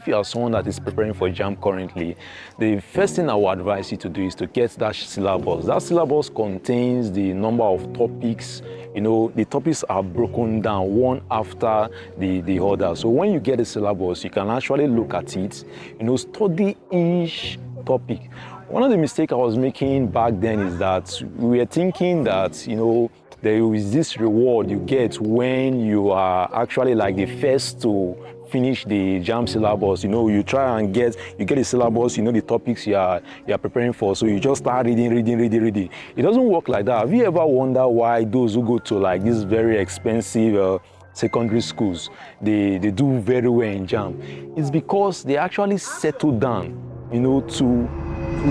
If you are someone that is preparing for JAMB currently, the first thing I would advise you to do is to get that syllabus. That syllabus contains the number of topics. You know, the topics are broken down one after the other. So when you get the syllabus, you can actually look at it, you know, study each topic. One of the mistakes I was making back then is that we were thinking that, you know, there is this reward you get when you are actually like the first to finish the JAMB syllabus. You know, you try and get the syllabus, you know, the topics you are preparing for, so you just start reading. It doesn't work like that. Have you ever wondered why those who go to like these very expensive secondary schools, they do very well in JAMB? It's because they actually settle down, you know, to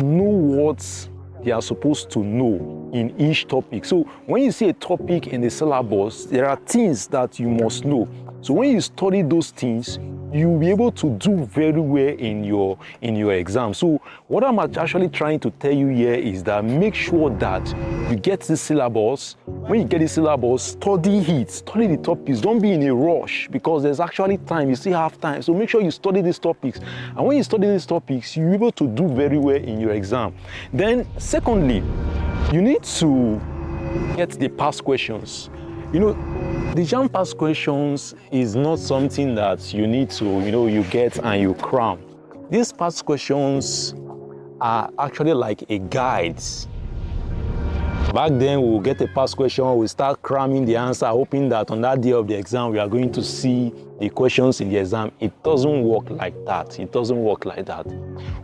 know what they are supposed to know in each topic. So when you see a topic in the syllabus, there are things that you must know. So when you study those things, you'll be able to do very well in your exam. So what I'm actually trying to tell you here is that make sure that you get the syllabus. When you get the syllabus, study it, study the topics. Don't be in a rush because there's actually time. You still have time. So make sure you study these topics. And when you study these topics, you're able to do very well in your exam. Then secondly, you need to get the past questions. You know, the JAMB past questions is not something that you need to, you know, you get and you cram. These past questions are actually like a guide. Back then, we'll get a past question, we'll start cramming the answer, hoping that on that day of the exam, we are going to see the questions in the exam. It doesn't work like that. It doesn't work like that.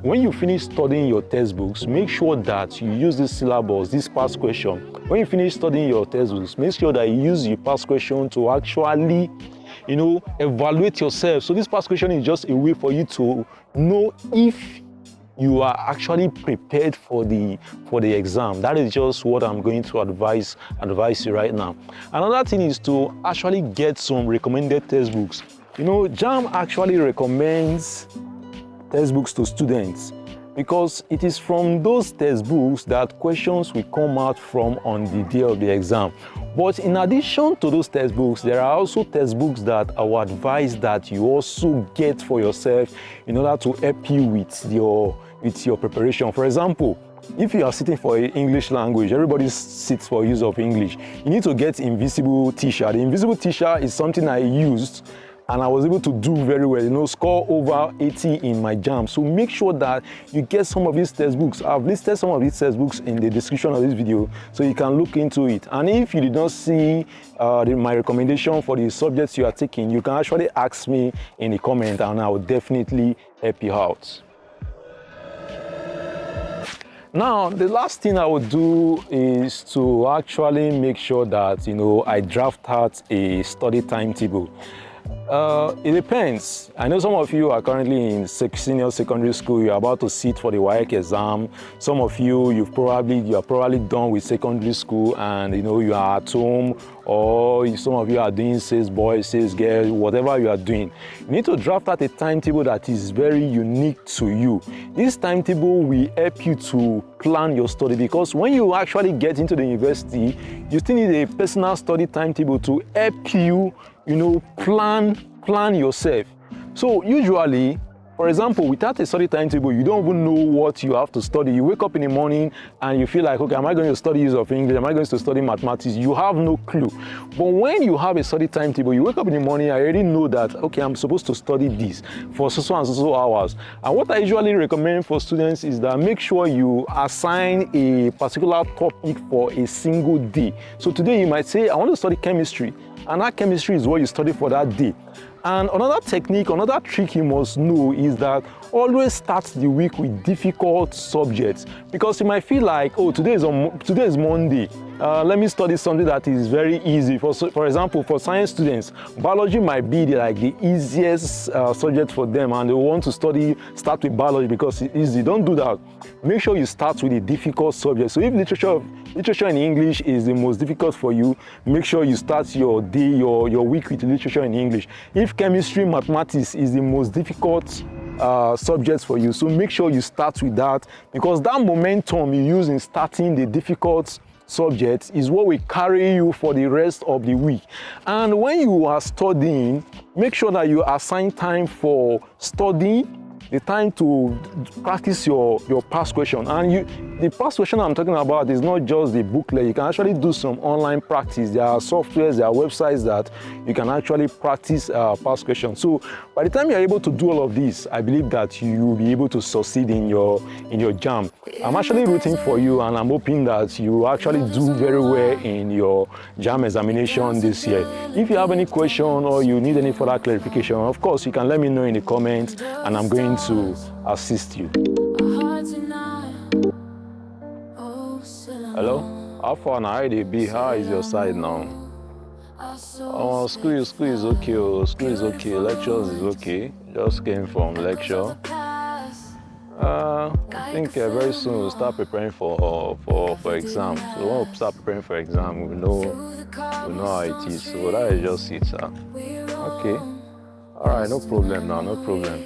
When you finish studying your textbooks, make sure that you use this syllabus, this past question. When you finish studying your textbooks, make sure that you use your past question to actually, you know, evaluate yourself. So this past question is just a way for you to know if you are actually prepared for the exam. That is just what I'm going to advise you right now. Another thing is to actually get some recommended textbooks. You know, JAMB actually recommends textbooks to students because it is from those textbooks that questions will come out from on the day of the exam. But in addition to those textbooks, there are also textbooks that I would advise that you also get for yourself in order to help you with your preparation. For example, if you are sitting for English language, everybody sits for use of English. You need to get Invisible Teacher. The Invisible Teacher is something I used and I was able to do very well, you know, score over 80 in my JAMB. So make sure that you get some of these textbooks. I've listed some of these textbooks in the description of this video, so you can look into it. And if you did not see my recommendation for the subjects you are taking, you can actually ask me in the comment and I will definitely help you out. Now, the last thing I would do is to actually make sure that, you know, I draft out a study timetable. It depends. I know some of you are currently in senior secondary school. You're about to sit for the WAEC exam. Some of you, you are probably done with secondary school and, you know, you are at home, or some of you are doing sales boys, sales girls, whatever you are doing. You need to draft out a timetable that is very unique to you. This timetable will help you to plan your study, because when you actually get into the university, you still need a personal study timetable to help you, you know, plan yourself. So usually, for example, without a study timetable, you don't even know what you have to study. You wake up in the morning and you feel like, okay, am I going to study use of English? Am I going to study mathematics? You have no clue. But when you have a study timetable, you wake up in the morning, I already know that, okay, I'm supposed to study this for so and so hours. And what I usually recommend for students is that make sure you assign a particular topic for a single day. So today you might say, I want to study chemistry. And that chemistry is what you study for that day. And another technique, another trick you must know is that always start the week with difficult subjects, because you might feel like, oh, today is Monday. Let me study something that is very easy. For example, for science students, biology might be the easiest subject for them, and they want to start with biology because it's easy. Don't do that. Make sure you start with a difficult subject. So if literature in English is the most difficult for you, make sure you start your day, your week with literature in English. If chemistry, mathematics is the most difficult subjects for you, so make sure you start with that, because that momentum you use in starting the difficult subject is what will carry you for the rest of the week. And when you are studying, make sure that you assign time for studying, the time to practice your past question. And the past question I'm talking about is not just the booklet. You can actually do some online practice. There are softwares, there are websites that you can actually practice past questions. So by the time you're able to do all of this, I believe that you will be able to succeed in your JAMB. I'm actually rooting for you, and I'm hoping that you actually do very well in your JAMB examination this year. If you have any question or you need any further clarification, of course, you can let me know in the comments, and I'm going to assist you. Hello? How far now? How be? How is your side now? Oh, school is okay. Oh, school is okay. Lectures is okay. Just came from lecture. I think very soon we'll start preparing for exam. So when we start preparing for exam, we know how it is. So that is just it, sir. Okay. All right, no problem now. No problem.